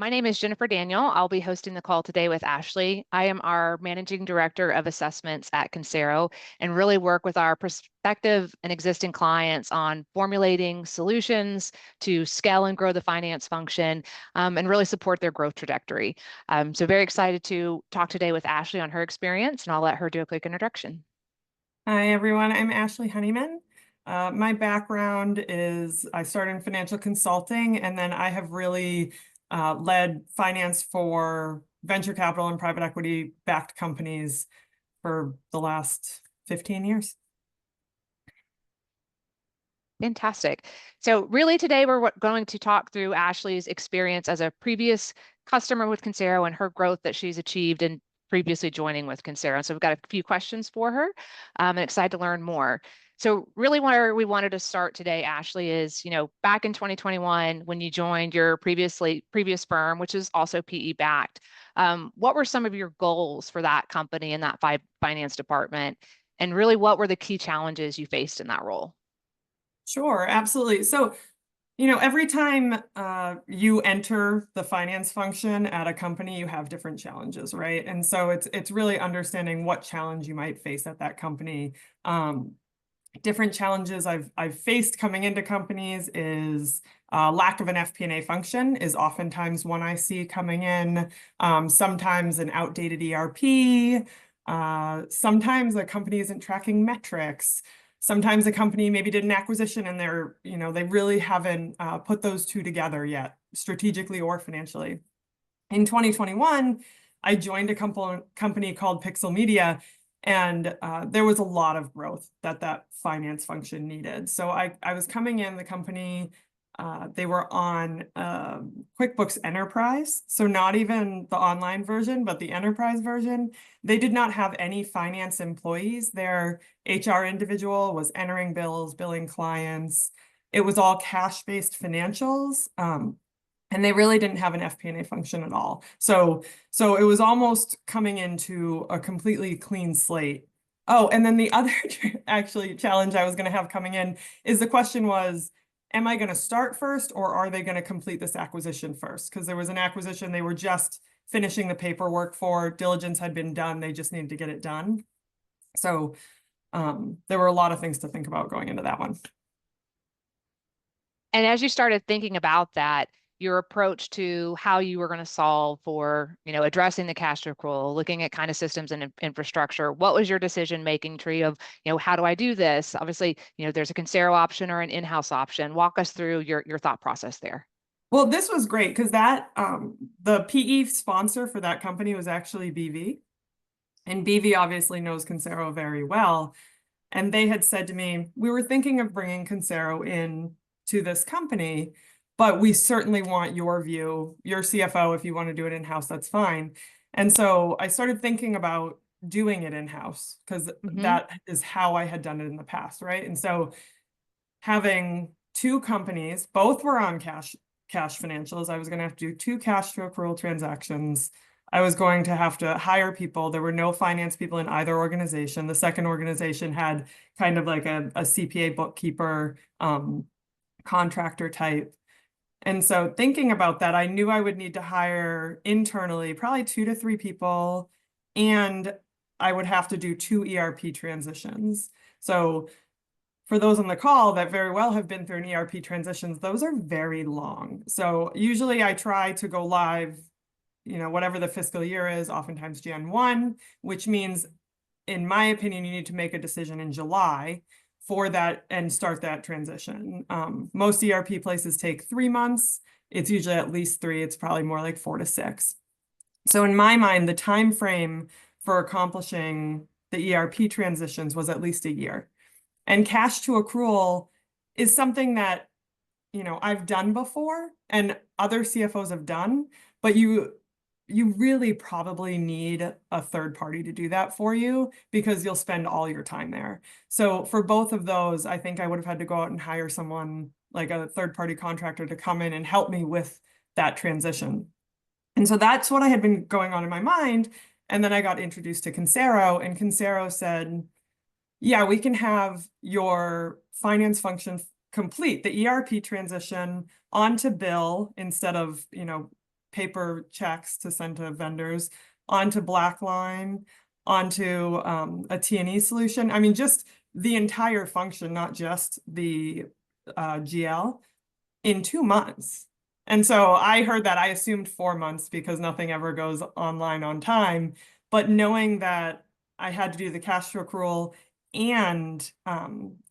My name is Jennifer Daniel. I'll be hosting the call today with Ashley. I am our Managing Director of Assessments at Consero and really work with our prospective and existing clients on formulating solutions to scale and grow the finance function and really support their growth trajectory. So very excited to talk today with Ashley on her experience, and I'll let her do a quick introduction. Hi, everyone. I'm Ashley Honeyman. My background is I started in financial consulting, and then I have really led finance for venture capital and private equity backed companies for the last 15 years. Fantastic. So really today we're going to talk through Ashley's experience as a previous customer with Consero and her growth that she's achieved in previously joining with Consero. So we've got a few questions for her and excited to learn more. So really where we wanted to start today, Ashley, is, back in 2021, when you joined your previous firm, which is also PE backed, what were some of your goals for that company and that finance department? And really, what were the key challenges you faced in that role? Sure, absolutely. So, every time you enter the finance function at a company, you have different challenges, right? And so it's really understanding what challenge you might face at that company. Different challenges I've faced coming into companies is lack of an FP&A function is oftentimes one I see coming in. Sometimes an outdated ERP. Sometimes a company isn't tracking metrics. Sometimes a company maybe did an acquisition and they really haven't put those two together yet, strategically or financially. In 2021, I joined a company called Pixel Media, and there was a lot of growth that finance function needed. So I was coming in the company, they were on QuickBooks Enterprise. So not even the online version, but the enterprise version. They did not have any finance employees. Their HR individual was entering bills, billing clients. It was all cash-based financials. And they really didn't have an FP&A function at all. So it was almost coming into a completely clean slate. Oh, and then the other actually challenge I was going to have coming in is the question was, am I going to start first, or are they going to complete this acquisition first? Because there was an acquisition they were just finishing the paperwork for. Diligence had been done. They just needed to get it done. So there were a lot of things to think about going into that one. And as you started thinking about that, your approach to how you were going to solve for, addressing the cash accrual, looking at kind of systems and infrastructure, what was your decision-making tree of, how do I do this? Obviously, there's a Consero option or an in-house option. Walk us through your thought process there. Well, this was great because that the PE sponsor for that company was actually BV. And BV obviously knows Consero very well. And they had said to me, we were thinking of bringing Consero in to this company, but we certainly want your view, your CFO. If you want to do it in-house, that's fine. And so I started thinking about doing it in-house because that is how I had done it in the past, right? And so having two companies, both were on cash financials. I was going to have to do two cash to accrual transactions. I was going to have to hire people. There were no finance people in either organization. The second organization had kind of like a CPA bookkeeper contractor type. And so thinking about that, I knew I would need to hire internally probably 2 to 3 people, and I would have to do 2 ERP transitions. So for those on the call that very well have been through an ERP transitions, those are very long. So usually I try to go live, whatever the fiscal year is, oftentimes Jan 1, which means, in my opinion, you need to make a decision in July for that and start that transition. Most ERP places take 3 months. It's usually at least 3. It's probably more like 4 to 6. So in my mind, the time frame for accomplishing the ERP transitions was at least a year. And cash to accrual is something that, I've done before and other CFOs have done, but you really probably need a third party to do that for you because you'll spend all your time there. So for both of those, I think I would have had to go out and hire someone like a third party contractor to come in and help me with that transition. And so that's what I had been going on in my mind. And then I got introduced to Consero, and Consero said, yeah, we can have your finance function complete the ERP transition onto Bill instead of, paper checks to send to vendors, onto Blackline, onto a T&E solution. I mean, just the entire function, not just the GL, in 2 months. And so I heard that, I assumed 4 months because nothing ever goes online on time. But knowing that I had to do the cash flow accrual and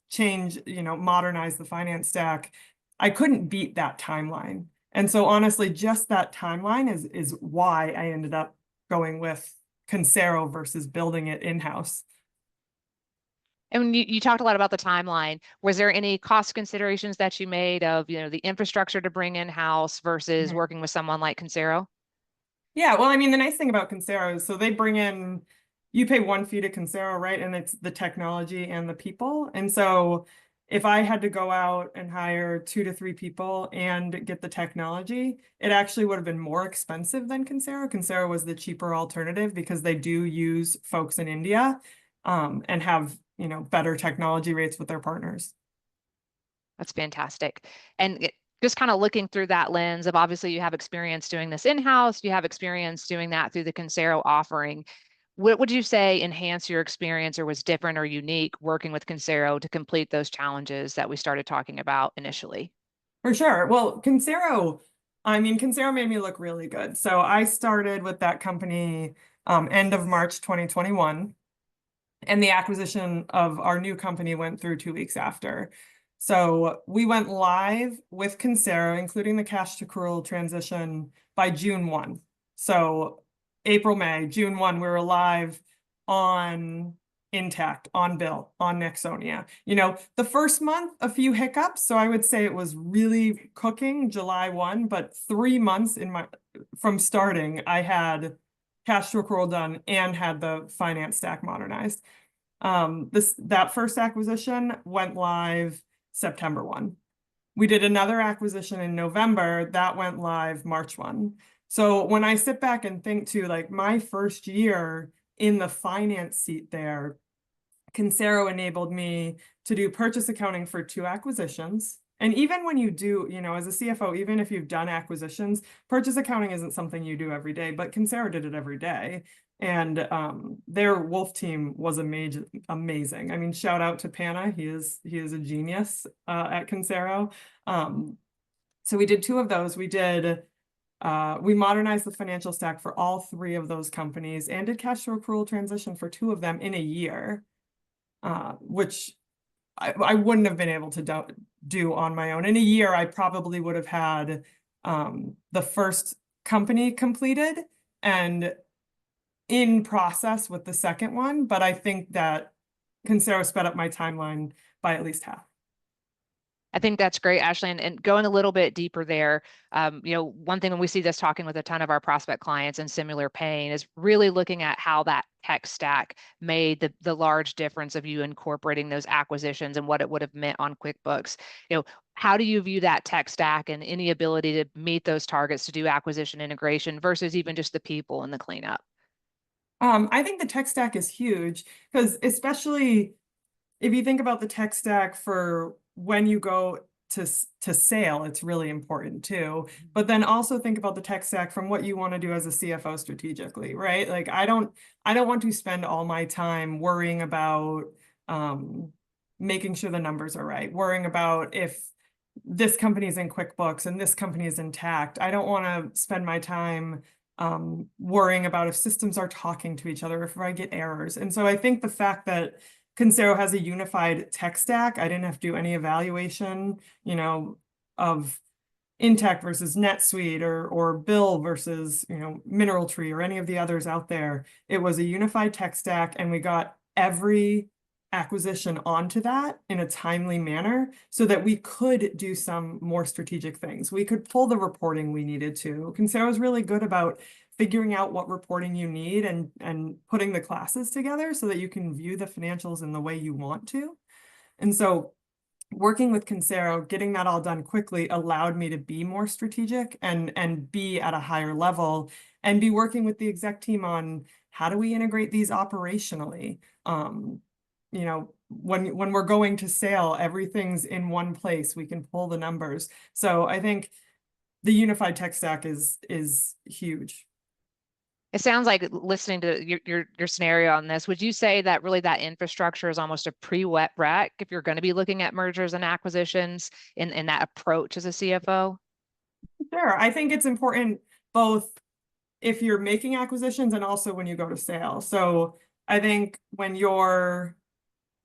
change, modernize the finance stack, I couldn't beat that timeline. And so honestly, just that timeline is why I ended up going with Consero versus building it in-house. And when you talked a lot about the timeline, was there any cost considerations that you made of, the infrastructure to bring in-house versus working with someone like Consero? Yeah, well, I mean, the nice thing about Consero is, so they bring in, you pay one fee to Consero, right? And it's the technology and the people. And so if I had to go out and hire 2 to 3 people and get the technology, it actually would have been more expensive than Consero. Consero was the cheaper alternative because they do use folks in India and have, better technology rates with their partners. That's fantastic. And just kind of looking through that lens of, obviously you have experience doing this in-house, you have experience doing that through the Consero offering. What would you say enhanced your experience or was different or unique working with Consero to complete those challenges that we started talking about initially? For sure. Well, Consero made me look really good. So I started with that company end of March 2021. And the acquisition of our new company went through 2 weeks after. So we went live with Consero, including the cash to accrual transition, by June 1. So April, May, June 1, we were live on Intact, on Bill, on Nexonia. The first month, a few hiccups. So I would say it was really cooking July 1, but 3 months from starting, I had cash to accrual done and had the finance stack modernized. That first acquisition went live September 1. We did another acquisition in November that went live March 1. So when I sit back and think to, like, my first year in the finance seat there, Consero enabled me to do purchase accounting for 2 acquisitions. And even when you do, as a CFO, even if you've done acquisitions, purchase accounting isn't something you do every day, but Consero did it every day. And their Wolf team was amazing. I mean, shout out to Pana. He is a genius at Consero. So we did 2 of those. We modernized the financial stack for all 3 of those companies and did cash to accrual transition for 2 of them in a year, which I wouldn't have been able to do on my own. In a year, I probably would have had the first company completed and in process with the second one, but I think that Consero sped up my timeline by at least half. I think that's great, Ashley. And going a little bit deeper there, one thing when we see this talking with a ton of our prospect clients and similar pain is really looking at how that tech stack made the large difference of you incorporating those acquisitions and what it would have meant on QuickBooks. How do you view that tech stack and any ability to meet those targets to do acquisition integration versus even just the people and the cleanup? I think the tech stack is huge because, especially if you think about the tech stack for when you go to sale, it's really important too. But then also think about the tech stack from what you want to do as a CFO strategically, right? Like I don't want to spend all my time worrying about making sure the numbers are right, worrying about if this company is in QuickBooks and this company is intact. I don't want to spend my time worrying about if systems are talking to each other, if I get errors. And so I think the fact that Consero has a unified tech stack, I didn't have to do any evaluation, of Intact versus NetSuite or Bill versus, MineralTree or any of the others out there. It was a unified tech stack, and we got every acquisition onto that in a timely manner so that we could do some more strategic things. We could pull the reporting we needed to. Consero is really good about figuring out what reporting you need and putting the classes together so that you can view the financials in the way you want to. And so working with Consero, getting that all done quickly allowed me to be more strategic and be at a higher level and be working with the exec team on how do we integrate these operationally. When we're going to sale, everything's in one place. We can pull the numbers. So I think the unified tech stack is huge. It sounds like, listening to your scenario on this, would you say that really that infrastructure is almost a pre-wet rec if you're going to be looking at mergers and acquisitions in that approach as a CFO? Sure. I think it's important both if you're making acquisitions and also when you go to sale. So I think when you're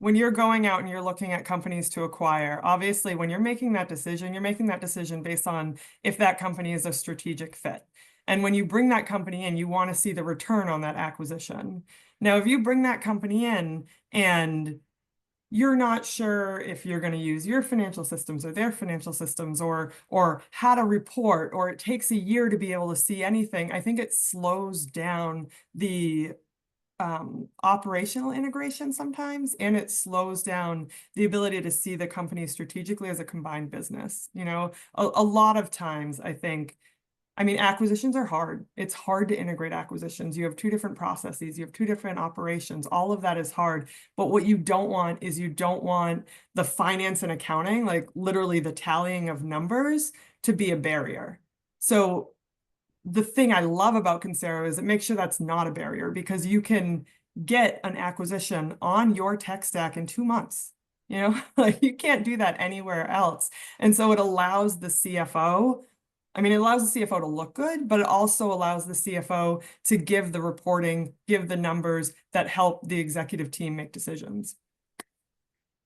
going out and you're looking at companies to acquire, obviously when you're making that decision, you're making that decision based on if that company is a strategic fit. And when you bring that company in, you want to see the return on that acquisition. Now, if you bring that company in and you're not sure if you're going to use your financial systems or their financial systems or how to report, or it takes a year to be able to see anything, I think it slows down the operational integration sometimes, and it slows down the ability to see the company strategically as a combined business. You know, a lot of times I think, I mean, acquisitions are hard. It's hard to integrate acquisitions. You have two different processes, you have two different operations. All of that is hard. But what you don't want is you don't want the finance and accounting, like literally the tallying of numbers, to be a barrier. So the thing I love about Consero is it makes sure that's not a barrier, because you can get an acquisition on your tech stack in 2 months. You know, like you can't do that anywhere else. And so it allows the CFO, I mean, it allows the CFO to look good, but it also allows the CFO to give the reporting, give the numbers that help the executive team make decisions.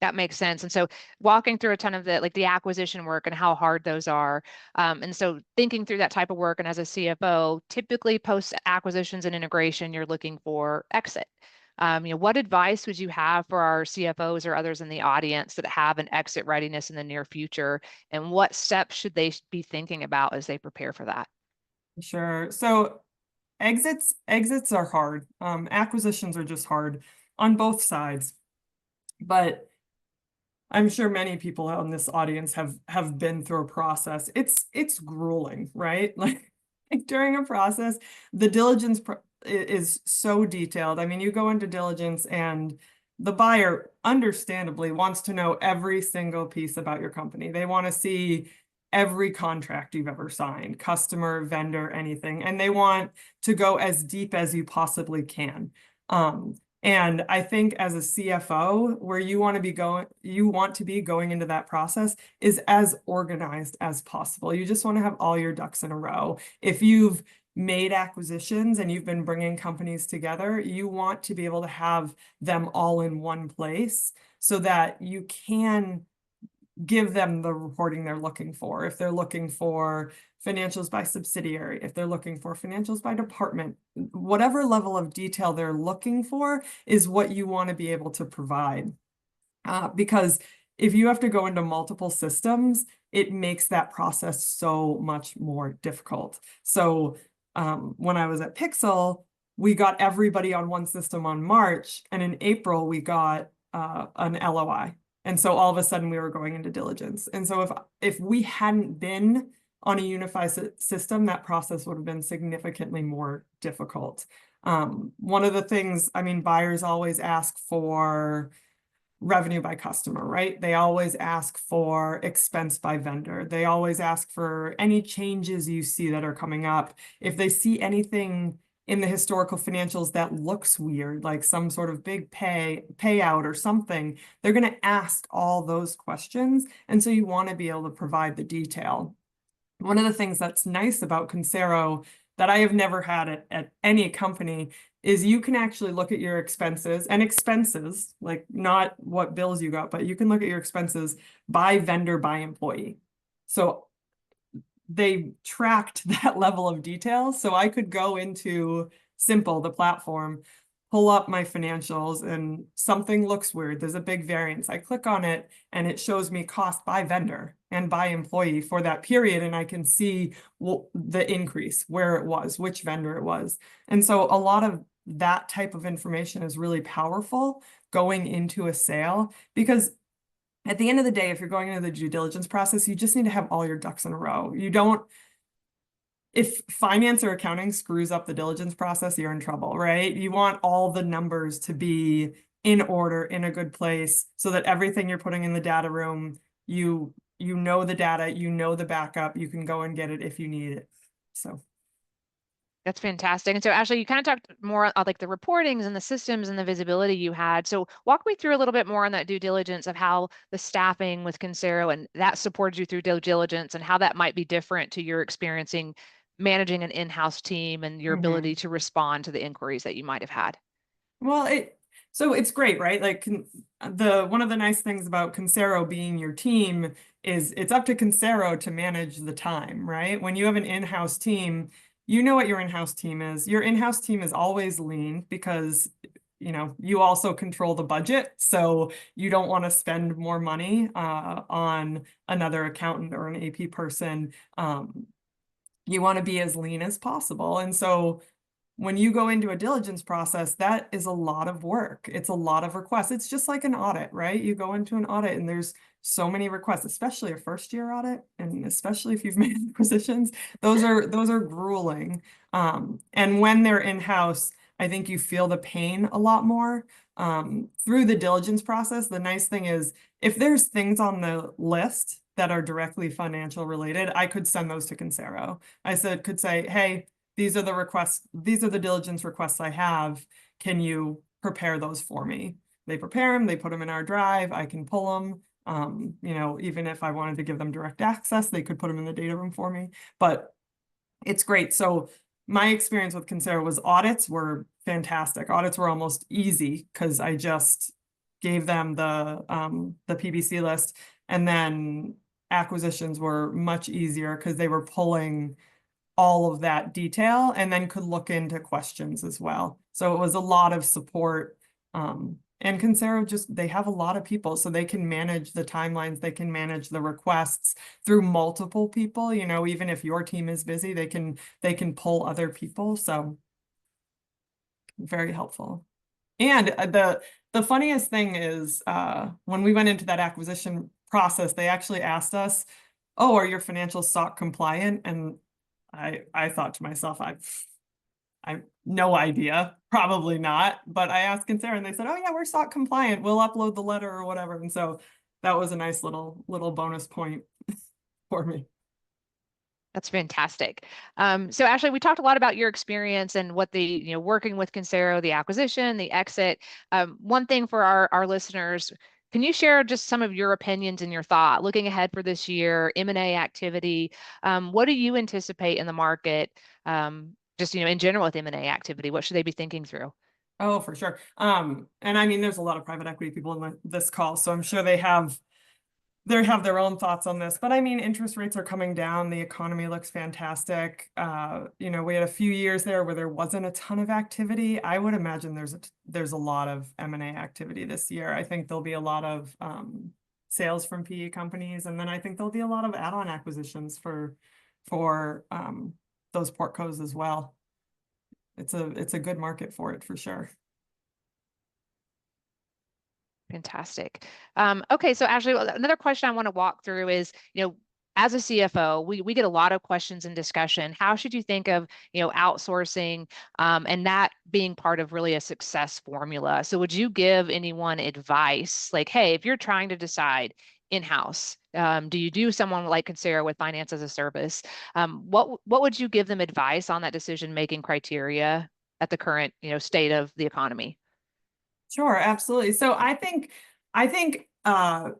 That makes sense. And so walking through a ton of the acquisition work and how hard those are. And so thinking through that type of work, and as a CFO, typically post acquisitions and integration, you're looking for exit. What advice would you have for our CFOs or others in the audience that have an exit readiness in the near future? And what steps should they be thinking about as they prepare for that? Sure. So exits are hard. Acquisitions are just hard on both sides. But I'm sure many people out in this audience have been through a process. It's grueling, right? Like during a process, the diligence is so detailed. I mean, you go into diligence and the buyer understandably wants to know every single piece about your company. They want to see every contract you've ever signed, customer, vendor, anything, and they want to go as deep as you possibly can. And I think as a CFO, where you want to be going into that process is as organized as possible. You just want to have all your ducks in a row. If you've made acquisitions and you've been bringing companies together, you want to be able to have them all in one place so that you can give them the reporting they're looking for. If they're looking for financials by subsidiary, if they're looking for financials by department, whatever level of detail they're looking for is what you want to be able to provide. Because if you have to go into multiple systems, it makes that process so much more difficult. So when I was at Pixel, we got everybody on one system on March, and in April we got an LOI. And so all of a sudden we were going into diligence. And so if we hadn't been on a unified system, that process would have been significantly more difficult. One of the things, I mean, buyers always ask for revenue by customer, right? They always ask for expense by vendor. They always ask for any changes you see that are coming up. If they see anything in the historical financials that looks weird, like some sort of big payout or something, they're going to ask all those questions. And so you want to be able to provide the detail. One of the things that's nice about Consero that I have never had at any company is you can actually look at your expenses, like not what bills you got, but you can look at your expenses by vendor, by employee. So they tracked that level of detail. So I could go into Simple, the platform, pull up my financials, and something looks weird. There's a big variance. I click on it and it shows me cost by vendor and by employee for that period. And I can see the increase, where it was, which vendor it was. And so a lot of that type of information is really powerful going into a sale, because at the end of the day, if you're going into the due diligence process, you just need to have all your ducks in a row. If finance or accounting screws up the diligence process, you're in trouble, right? You want all the numbers to be in order, in a good place, so that everything you're putting in the data room, you you know the data, you know the backup, you can go and get it if you need it. So. That's fantastic. And so Ashley, you kind of talked more on like the reportings and the systems and the visibility you had. So walk me through a little bit more on that due diligence of how the staffing with Consero and that supported you through due diligence and how that might be different to your experiencing managing an in-house team and your ability to respond to the inquiries that you might have had. Well, so it's great, right? Like one of the nice things about Consero being your team is it's up to Consero to manage the time, right? When you have an in-house team, you know what your in-house team is. Your in-house team is always lean because you also control the budget, so you don't want to spend more money on another accountant or an AP person. You want to be as lean as possible, and so when you go into a diligence process, that is a lot of work. It's a lot of requests. It's just like an audit, right? You go into an audit and there's so many requests, especially a first year audit, and especially if you've made acquisitions, those are grueling. And when they're in-house, I think you feel the pain a lot more. Through the diligence process, the nice thing is if there's things on the list that are directly financial related, I could send those to Consero. Could say, hey, these are the requests, these are the diligence requests I have. Can you prepare those for me? They prepare them, they put them in our drive, I can pull them. Even if I wanted to give them direct access, they could put them in the data room for me, but it's great. So my experience with Consero was audits were fantastic. Audits were almost easy because I just gave them the PBC list, and then acquisitions were much easier because they were pulling all of that detail and then could look into questions as well. So it was a lot of support. And Consero they have a lot of people, so they can manage the timelines, they can manage the requests through multiple people. Even if your team is busy, they can pull other people. So very helpful. And the funniest thing is when we went into that acquisition process, they actually asked us, oh, are your financials SOC compliant? And I thought to myself, I've no idea, probably not. But I asked Consero and they said, oh yeah, we're SOC compliant. We'll upload the letter or whatever. And so that was a nice little bonus point for me. That's fantastic. So Ashley, we talked a lot about your experience and what working with Consero, the acquisition, the exit. One thing for our listeners, can you share just some of your opinions and your thought looking ahead for this year, M&A activity? What do you anticipate in the market? Just, in general with M&A activity, what should they be thinking through? Oh, for sure. And I mean, there's a lot of private equity people in this call, so I'm sure they have their own thoughts on this, but I mean, interest rates are coming down. The economy looks fantastic. We had a few years there where there wasn't a ton of activity. I would imagine there's a lot of M&A activity this year. I think there'll be a lot of sales from PE companies, and then I think there'll be a lot of add-on acquisitions for those portcos as well. It's a good market for it for sure. Fantastic. Okay, so Ashley, another question I want to walk through is, as a CFO, we get a lot of questions and discussion. How should you think of, outsourcing and that being part of really a success formula? So would you give anyone advice like, hey, if you're trying to decide in-house, do you do someone like Consero with finance as a service? What would you give them advice on that decision-making criteria at the current, state of the economy? Sure, absolutely. So I think an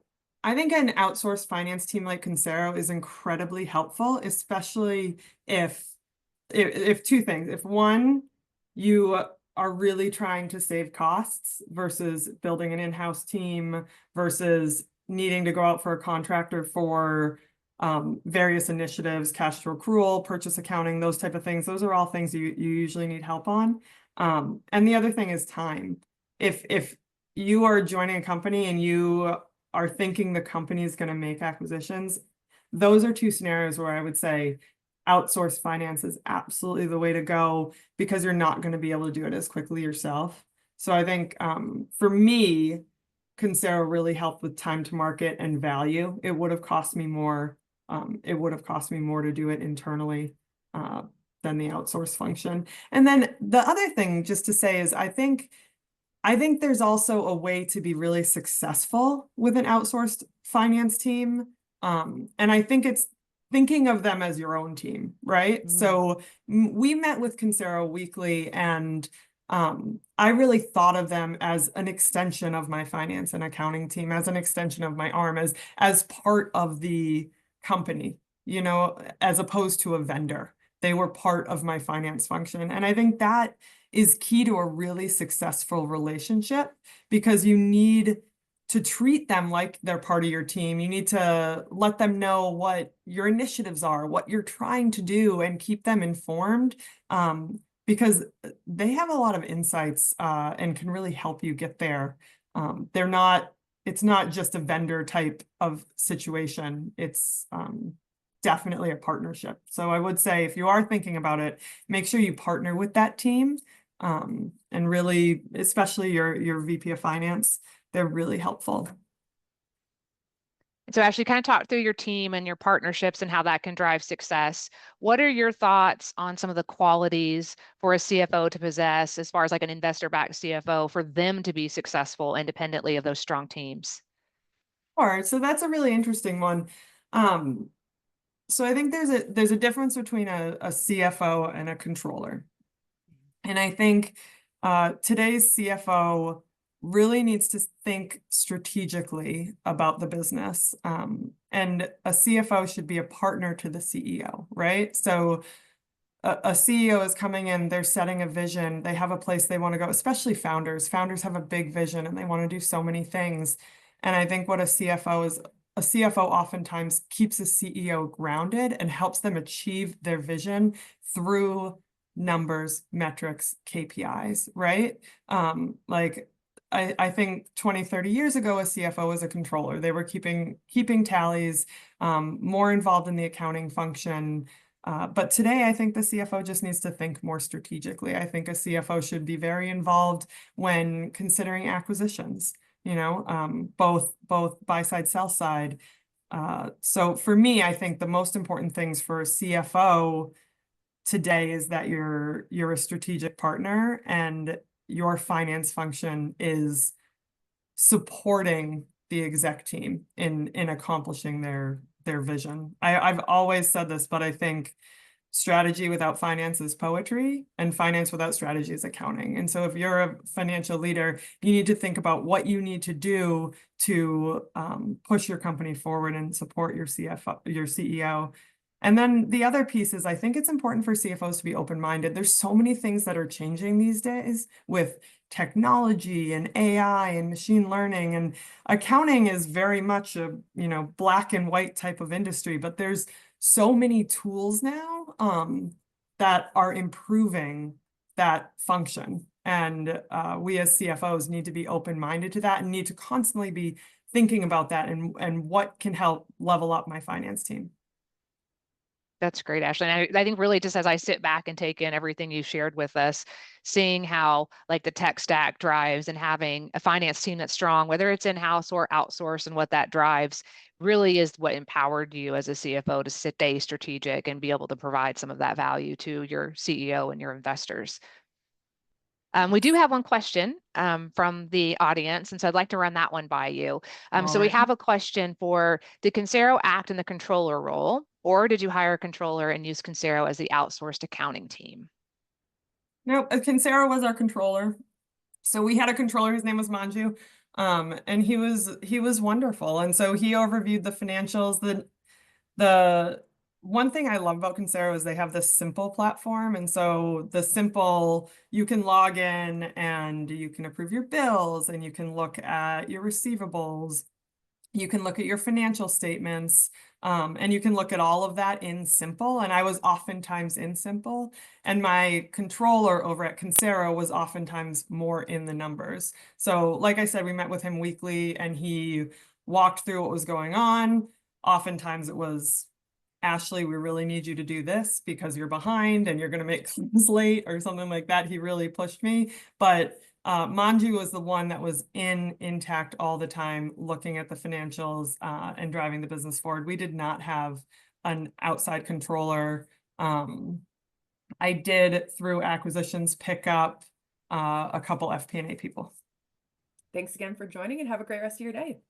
outsourced finance team like Consero is incredibly helpful, especially if two things. If one, you are really trying to save costs versus building an in-house team versus needing to go out for a contractor for various initiatives, cash to accrual, purchase accounting, those type of things. Those are all things you usually need help on. And the other thing is time. If you are joining a company and you are thinking the company is going to make acquisitions, those are two scenarios where I would say outsourced finance is absolutely the way to go because you're not going to be able to do it as quickly yourself. So I think for me, Consero really helped with time to market and value. It would have cost me more. It would have cost me more to do it internally than the outsourced function. And then the other thing just to say is I think there's also a way to be really successful with an outsourced finance team And I think it's thinking of them as your own team, right? So we met with Consero weekly, and I really thought of them as an extension of my finance and accounting team, as an extension of my arm, as part of the company, you know, as opposed to a vendor. They were part of my finance function. And I think that is key to a really successful relationship, because you need to treat them like they're part of your team. You need to let them know what your initiatives are, what you're trying to do, and keep them informed, because they have a lot of insights and can really help you get there. It's not just a vendor type of situation. It's definitely a partnership. So I would say, if you are thinking about it, make sure you partner with that team, and really, especially your VP of finance. They're really helpful. So Ashley, kind of talk through your team and your partnerships and how that can drive success. What are your thoughts on some of the qualities for a CFO to possess, as far as like an investor-backed CFO, for them to be successful independently of those strong teams? All right, so that's a really interesting one. So I think there's a difference between a CFO and a controller. And I think today's CFO really needs to think strategically about the business. And a CFO should be a partner to the CEO, right? So a CEO is coming in, they're setting a vision, they have a place they want to go, especially founders. Founders have a big vision and they want to do so many things. And I think what a CFO oftentimes keeps a CEO grounded and helps them achieve their vision through numbers, metrics, KPIs, right? Like I think 20, 30 years ago, a CFO was a controller. They were keeping tallies, more involved in the accounting function. But today, I think the CFO just needs to think more strategically. I think a CFO should be very involved when considering acquisitions, you know, both buy side, sell side. So for me, I think the most important things for a CFO today is that you're a strategic partner, and your finance function is supporting the exec team in accomplishing their vision. I've always said this, but I think strategy without finance is poetry, and finance without strategy is accounting. And so if you're a financial leader, you need to think about what you need to do to push your company forward and support your CFO, your CEO. And then the other piece is, I think it's important for CFOs to be open-minded. There's so many things that are changing these days with technology and AI and machine learning, and accounting is very much a, you know, black and white type of industry, but there's so many tools now that are improving that function. And we as CFOs need to be open-minded to that, and need to constantly be thinking about that and what can help level up my finance team. That's great, Ashley. And I think really, just as I sit back and take in everything you shared with us, seeing how like the tech stack drives, and having a finance team that's strong, whether it's in-house or outsourced, and what that drives really is what empowered you as a CFO to stay strategic and be able to provide some of that value to your CEO and your investors. We do have one question from the audience, and so I'd like to run that one by you. So we have a question for, did Consero act in the controller role, or did you hire a controller and use Consero as the outsourced accounting team? No, Consero was our controller. So we had a controller, his name was Manju, and he was wonderful. And so he overviewed the financials. The one thing I love about Consero is they have this simple platform. And so the simple, you can log in and you can approve your bills, and you can look at your receivables. You can look at your financial statements, and you can look at all of that in simple. And I was oftentimes in simple, and my controller over at Consero was oftentimes more in the numbers. So like I said, we met with him weekly, and he walked through what was going on. Oftentimes it was, Ashley, we really need you to do this because you're behind and you're going to make claims late or something like that. He really pushed me. But Manju was the one that was intact all the time, looking at the financials and driving the business forward. We did not have an outside controller. I did, through acquisitions, pick up a couple FP&A people. Thanks again for joining, and have a great rest of your day.